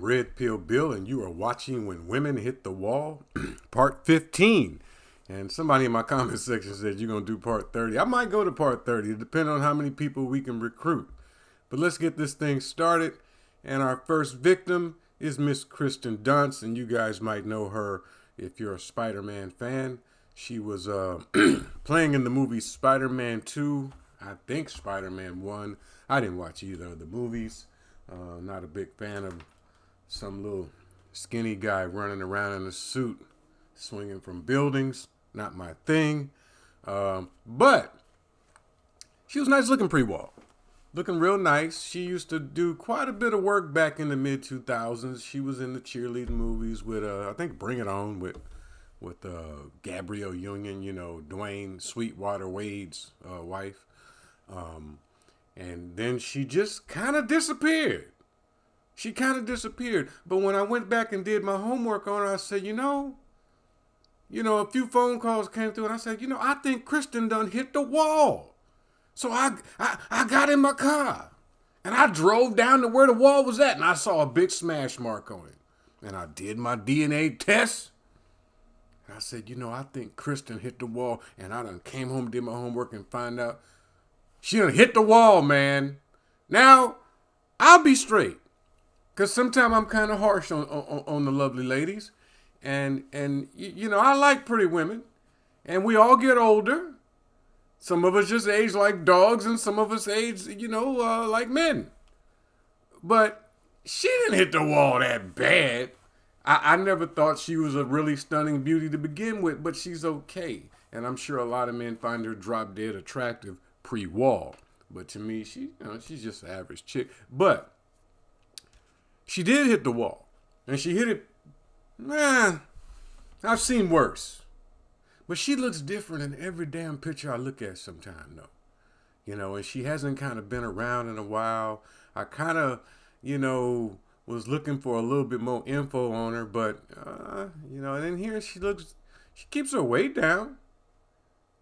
Redpill Bill, and you are watching When Women Hit the Wall, part 15. And somebody in my comment section said you're going to do part 30. I might go to part 30, depending on how many people we can recruit. But let's get this thing started. And our first victim is Miss Kirsten Dunst, and you guys might know her if you're a Spider-Man fan. She was playing in the movie Spider-Man 2, I think Spider-Man 1. I didn't watch either of the movies. Not a big fan of some little skinny guy running around in a suit, swinging from buildings. Not my thing. But she was nice looking pre-wall. Looking real nice. She used to do quite a bit of work back in the mid-2000s. She was in the cheerleading movies with, I think, Bring It On with Gabrielle Union, you know, Dwayne Sweetwater Wade's wife. And then she just kind of disappeared. But when I went back and did my homework on her, I said, you know, a few phone calls came through, and I said, I think Kristin done hit the wall. So I got in my car, and I drove down to where the wall was at, and I saw a big smash mark on it. And I did my DNA test, and I said, I think Kristin hit the wall. And I done came home, did my homework, and find out she done hit the wall, man. Now, I'll be straight. Because sometimes I'm kind of harsh on the lovely ladies. And I like pretty women. And we all get older. Some of us just age like dogs, and some of us age, like men. But she didn't hit the wall that bad. I never thought she was a really stunning beauty to begin with, but she's okay. And I'm sure a lot of men find her drop dead attractive pre-wall. But to me, she's just an average chick. But she did hit the wall, and she hit it, I've seen worse. But she looks different in every damn picture I look at sometime, though. And she hasn't kind of been around in a while. I kind of, was looking for a little bit more info on her, but, and then here she keeps her weight down,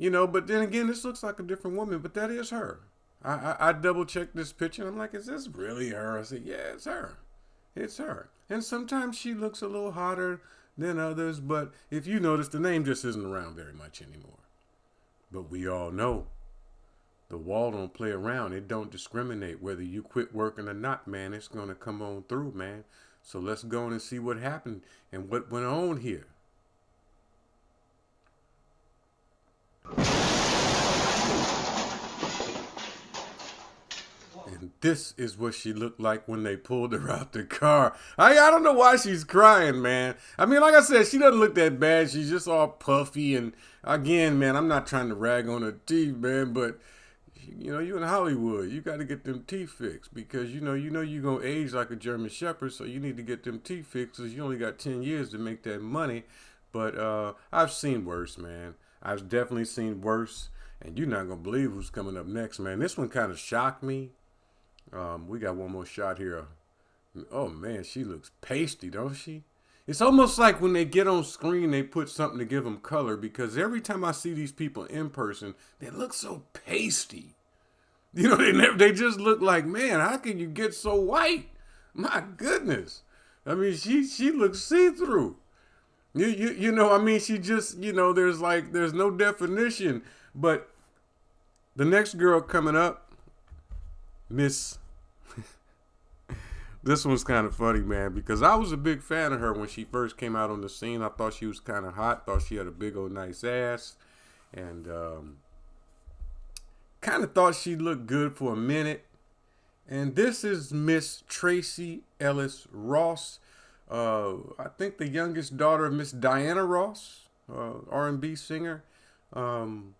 but then again, this looks like a different woman, but that is her. I double checked this picture, and I'm like, is this really her? I said, yeah, it's her. It's her. And sometimes she looks a little hotter than others, but if you notice, the name just isn't around very much anymore. But we all know the wall don't play around. It don't discriminate whether you quit working or not, man. It's going to come on through, man. So let's go on and see what happened and what went on here. And this is what she looked like when they pulled her out the car. I don't know why she's crying, man. I mean, like I said, she doesn't look that bad. She's just all puffy. And again, man, I'm not trying to rag on her teeth, man, but you in Hollywood, you got to get them teeth fixed because, you're going to age like a German Shepherd. So you need to get them teeth fixed because you only got 10 years to make that money. But I've seen worse, man. I've definitely seen worse. And you're not going to believe who's coming up next, man. This one kind of shocked me. We got one more shot here. Oh, man, she looks pasty, don't she? It's almost like when they get on screen, they put something to give them color because every time I see these people in person, they look so pasty. They just look like, man, how can you get so white? My goodness. I mean, she looks see-through. She just, there's no definition. But the next girl coming up, Miss... This one's kind of funny, man, because I was a big fan of her when she first came out on the scene. I thought she was kind of hot, thought she had a big old nice ass, and kind of thought she looked good for a minute. And this is Miss Tracee Ellis Ross, I think the youngest daughter of Miss Diana Ross, R&B singer. Remember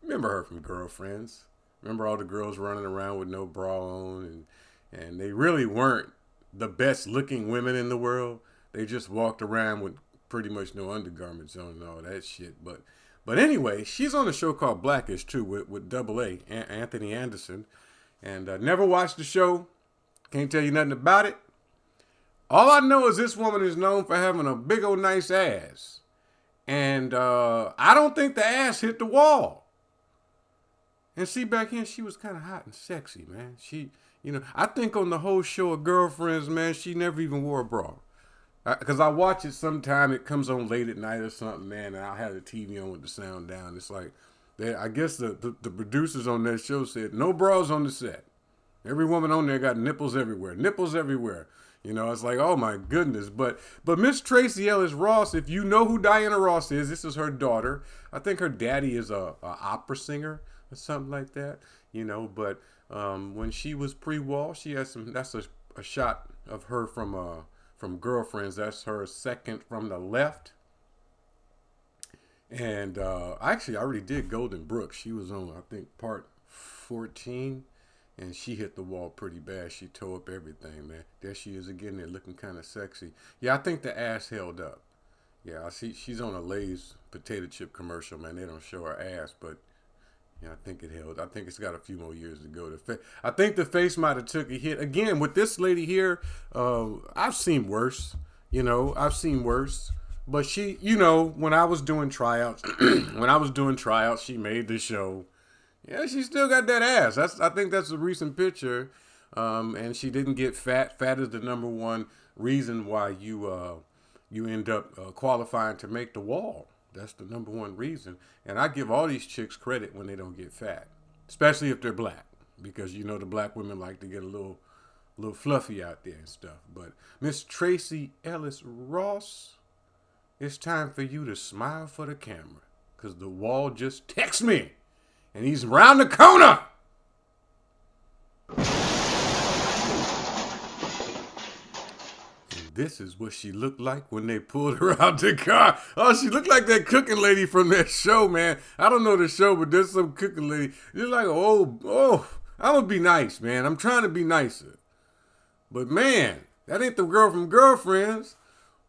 her from Girlfriends. Remember all the girls running around with no bra on, and they really weren't the best looking women in the world. They just walked around with pretty much no undergarments on and all that shit. But anyway, she's on a show called Blackish too with Double A, Anthony Anderson. And never watched the show. Can't tell you nothing about it. All I know is this woman is known for having a big old nice ass. And I don't think the ass hit the wall. And see, back then, she was kind of hot and sexy, man. She, I think on the whole show of Girlfriends, man, she never even wore a bra. Because I watch it sometime. It comes on late at night or something, man, and I'll have the TV on with the sound down. It's like, I guess the producers on that show said, no bras on the set. Every woman on there got nipples everywhere. Nipples everywhere. It's like, oh my goodness. But Miss Tracee Ellis Ross, if you know who Diana Ross is, this is her daughter. I think her daddy is a opera singer or something like that. But when she was pre-wall, she had that's a shot of her from Girlfriends. That's her second from the left. And actually, I already did Golden Brooks. She was on, I think, part 14. And she hit the wall pretty bad. She tore up everything, man. There she is again there looking kind of sexy. Yeah, I think the ass held up. Yeah, I see she's on a Lay's potato chip commercial, man. They don't show her ass, but yeah, I think it held. I think it's got a few more years to go. I think the face might have took a hit. Again, with this lady here, I've seen worse. I've seen worse. But she, when I was doing tryouts, she made the show. Yeah, she still got that ass. I think that's a recent picture. And she didn't get fat. Fat is the number one reason why you end up qualifying to make the wall. That's the number one reason. And I give all these chicks credit when they don't get fat, especially if they're black, because the black women like to get a little fluffy out there and stuff. But Miss Tracee Ellis Ross, it's time for you to smile for the camera, because the wall just texts me. And he's around the corner. And this is what she looked like when they pulled her out the car. Oh, she looked like that cooking lady from that show, man. I don't know the show, but there's some cooking lady. You're like, I'm going to be nice, man. I'm trying to be nicer. But, man, that ain't the girl from Girlfriends.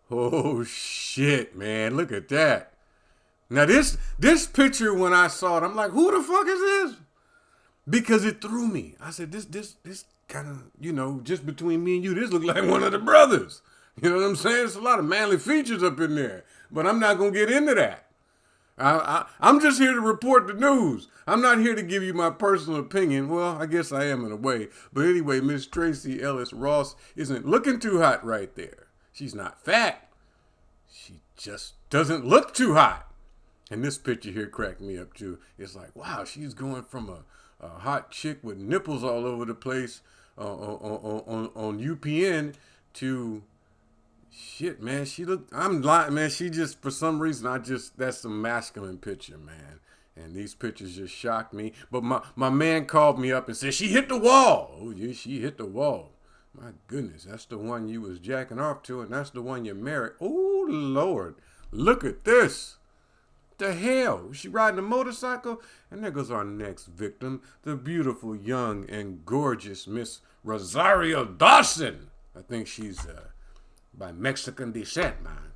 Oh, shit, man. Look at that. Now, this picture, when I saw it, I'm like, who the fuck is this? Because it threw me. I said, this kind of, just between me and you, this look like one of the brothers. You know what I'm saying? There's a lot of manly features up in there. But I'm not going to get into that. I'm just here to report the news. I'm not here to give you my personal opinion. Well, I guess I am in a way. But anyway, Miss Tracee Ellis Ross isn't looking too hot right there. She's not fat. She just doesn't look too hot. And this picture here cracked me up too. It's like, wow, she's going from a hot chick with nipples all over the place on UPN to shit, man. I'm lying, man. She just, for some reason, that's some masculine picture, man. And these pictures just shocked me. But my man called me up and said, she hit the wall. Oh, yeah, she hit the wall. My goodness, that's the one you was jacking off to, and that's the one you married. Oh, Lord. Look at this. The hell? She riding a motorcycle? And there goes our next victim, the beautiful, young, and gorgeous Miss Rosario Dawson. I think she's by Mexican descent, man,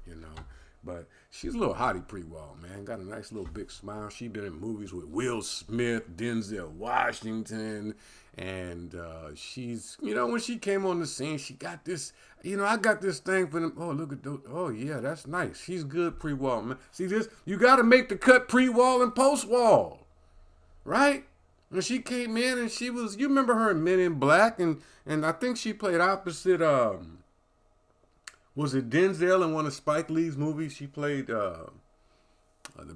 But she's a little hottie pre-wall, man. Got a nice little big smile. She been in movies with Will Smith, Denzel Washington, and she's, when she came on the scene, she got this, I got this thing for them. Oh, look at those. Oh, yeah, that's nice. She's good pre-wall, man. See this? You got to make the cut pre-wall and post-wall, right? When she came in and she was, you remember her in Men in Black, and I think she played opposite, was it Denzel in one of Spike Lee's movies? She played the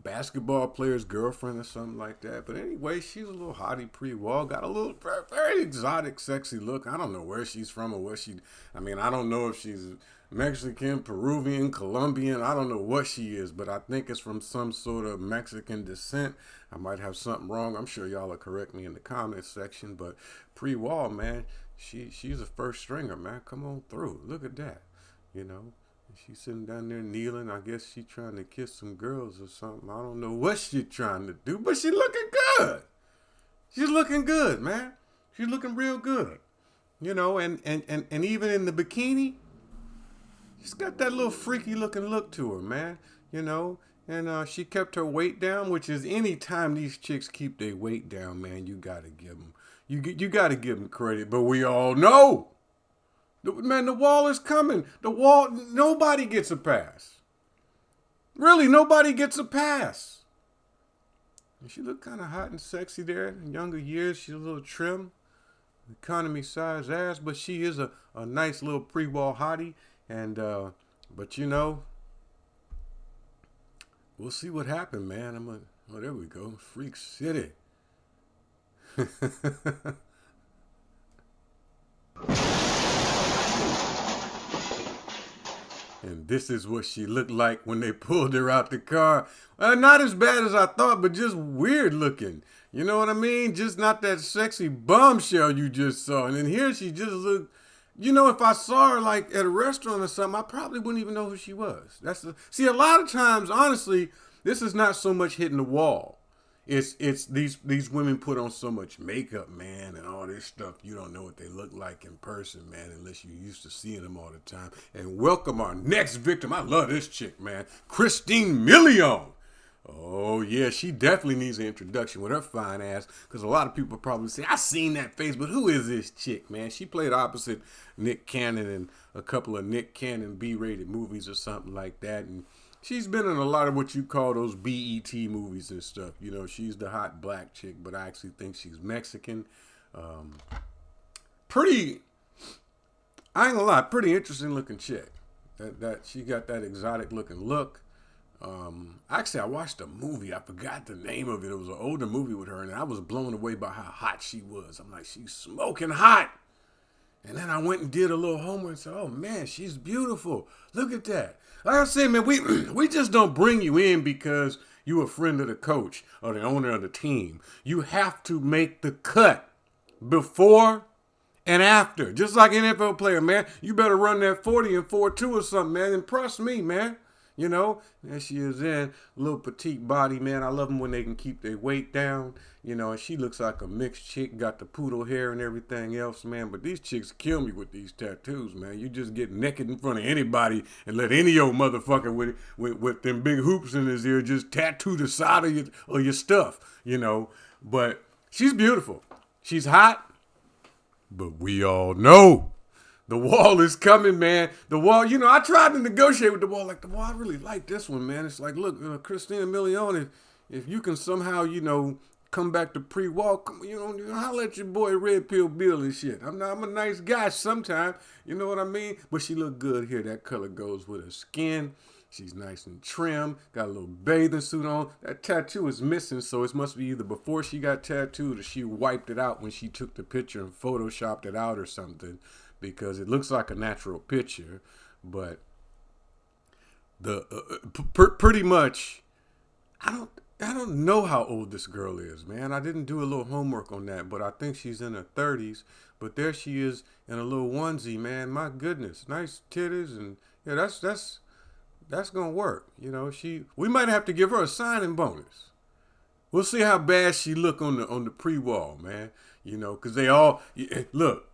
basketball player's girlfriend or something like that. But anyway, she's a little hottie pre-wall. Got a little very exotic, sexy look. I don't know where she's from or I don't know if she's Mexican, Peruvian, Colombian. I don't know what she is, but I think it's from some sort of Mexican descent. I might have something wrong. I'm sure y'all will correct me in the comments section. But pre-wall, man, she's a first stringer, man. Come on through. Look at that. She's sitting down there kneeling. I guess she's trying to kiss some girls or something. I don't know what she's trying to do, but she's looking good. She's looking good, man. She's looking real good. You know, and even in the bikini, she's got that little freaky looking look to her, man. You know, and she kept her weight down, which is any time these chicks keep their weight down, man, you gotta give them, you gotta give them credit. But we all know, man, the wall is coming. The wall, nobody gets a pass. Really, nobody gets a pass. And she looked kind of hot and sexy there. In younger years, she's a little trim, economy size ass, but she is a nice little pre-wall hottie. And but you know, we'll see what happened, man. Oh, there we go, Freak City. And this is what she looked like when they pulled her out the car. Not as bad as I thought, but just weird looking. You know what I mean? Just not that sexy bombshell you just saw. And then here she just looked, you know, if I saw her like at a restaurant or something, I probably wouldn't even know who she was. See, a lot of times, honestly, this is not so much hitting the wall. It's these women put on so much makeup, man, and all this stuff. You don't know what they look like in person, man, unless you're used to seeing them all the time. And welcome our next victim. I love this chick, man. Christina Milian. Oh, yeah, she definitely needs an introduction with her fine ass, because a lot of people probably say, I seen that face, but who is this chick, man? She played opposite Nick Cannon in a couple of Nick Cannon B-rated movies or something like that, and she's been in a lot of what you call those BET movies and stuff. You know, she's the hot black chick, but I actually think she's Mexican. Pretty, I ain't gonna lie, pretty interesting looking chick. That she got that exotic looking look. Actually, I watched a movie. I forgot the name of it. It was an older movie with her, and I was blown away by how hot she was. I'm like, she's smoking hot. And then I went and did a little homework and said, oh, man, she's beautiful. Look at that. Like I said, man, we just don't bring you in because you're a friend of the coach or the owner of the team. You have to make the cut before and after. Just like an NFL player, man. You better run that 40 and 4.2 or something, man. Impress me, man. You know, there she is in, little petite body, man. I love them when they can keep their weight down. You know, and she looks like a mixed chick, got the poodle hair and everything else, man. But these chicks kill me with these tattoos, man. You just get naked in front of anybody and let any old motherfucker with them big hoops in his ear just tattoo the side of your stuff, you know. But she's beautiful. She's hot. But we all know the wall is coming, man. The wall, you know, I tried to negotiate with the wall. Like, the wall, I really like this one, man. It's like, look, Christina Milian, if you can somehow, you know, come back to pre-wall, you know, holler at your boy Redpill Bill and shit. I'm a nice guy sometimes, you know what I mean? But she look good here. That color goes with her skin. She's nice and trim, got a little bathing suit on. That tattoo is missing, so it must be either before she got tattooed or she wiped it out when she took the picture and photoshopped it out or something, because it looks like a natural picture. But the pretty much, I don't know how old this girl is, man. I didn't do a little homework on that, but I think she's in her 30s. But there she is in a little onesie, man. My goodness, nice titties, and yeah, that's gonna work. You know, we might have to give her a signing bonus. We'll see how bad she look on the pre-wall, man. You know, because they all look.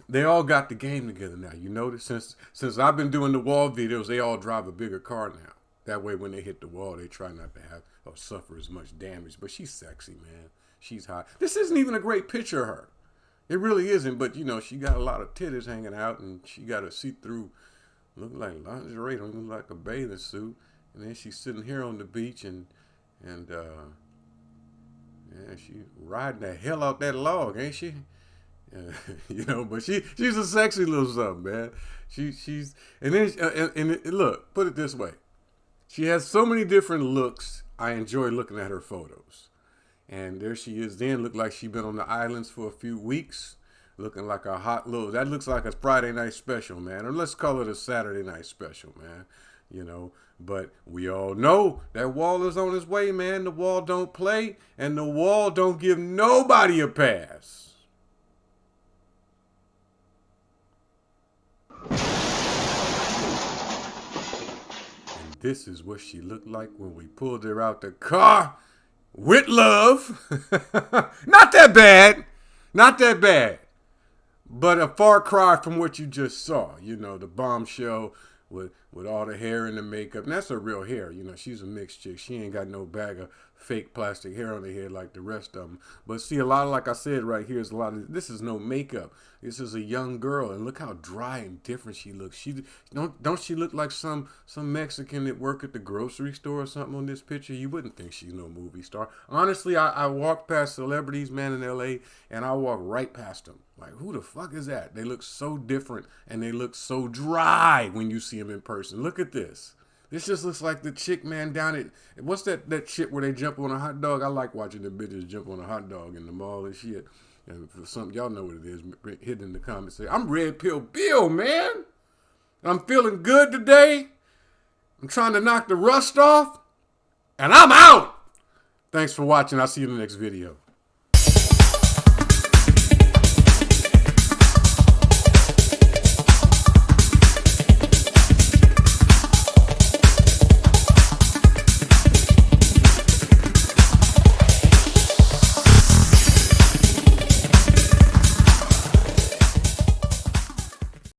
They all got the game together now. You notice since I've been doing the wall videos, they all drive a bigger car now. That way, when they hit the wall, they try not to have or suffer as much damage. But she's sexy, man. She's hot. This isn't even a great picture of her. It really isn't. But you know, she got a lot of titties hanging out, and she got a see-through, look like lingerie, don't look like a bathing suit. And then she's sitting here on the beach, and yeah, she riding the hell out that log, ain't she? You know, but she's a sexy little something, man. She's and then look, put it this way, she has so many different looks. I enjoy looking at her photos, and there she is. Then look like she been on the islands for a few weeks, looking like a hot little. That looks like a Friday night special, man, or let's call it a Saturday night special, man. You know, but we all know that wall is on its way, man. The wall don't play, and the wall don't give nobody a pass. This is what she looked like when we pulled her out the car with love. Not that bad. Not that bad. But a far cry from what you just saw. You know, the bombshell with all the hair and the makeup. And that's her real hair. You know, she's a mixed chick. She ain't got no bag of fake plastic hair on her head like the rest of them. But see, a lot of, like I said right here, is a lot of, this is no makeup. This is a young girl, and look how dry and different she looks. She don't she look like some Mexican that work at the grocery store or something on this picture? You wouldn't think she's no movie star. Honestly, I walk past celebrities, man, in LA, and I walk right past them. Like, who the fuck is that? They look so different, and they look so dry when you see them in person. Look at this. This just looks like the chick, man, down at, what's that shit where they jump on a hot dog? I like watching the bitches jump on a hot dog in the mall and shit. And for something, y'all know what it is, hit in the comments. Say, I'm Red Pill Bill, man. I'm feeling good today. I'm trying to knock the rust off. And I'm out. Thanks for watching. I'll see you in the next video.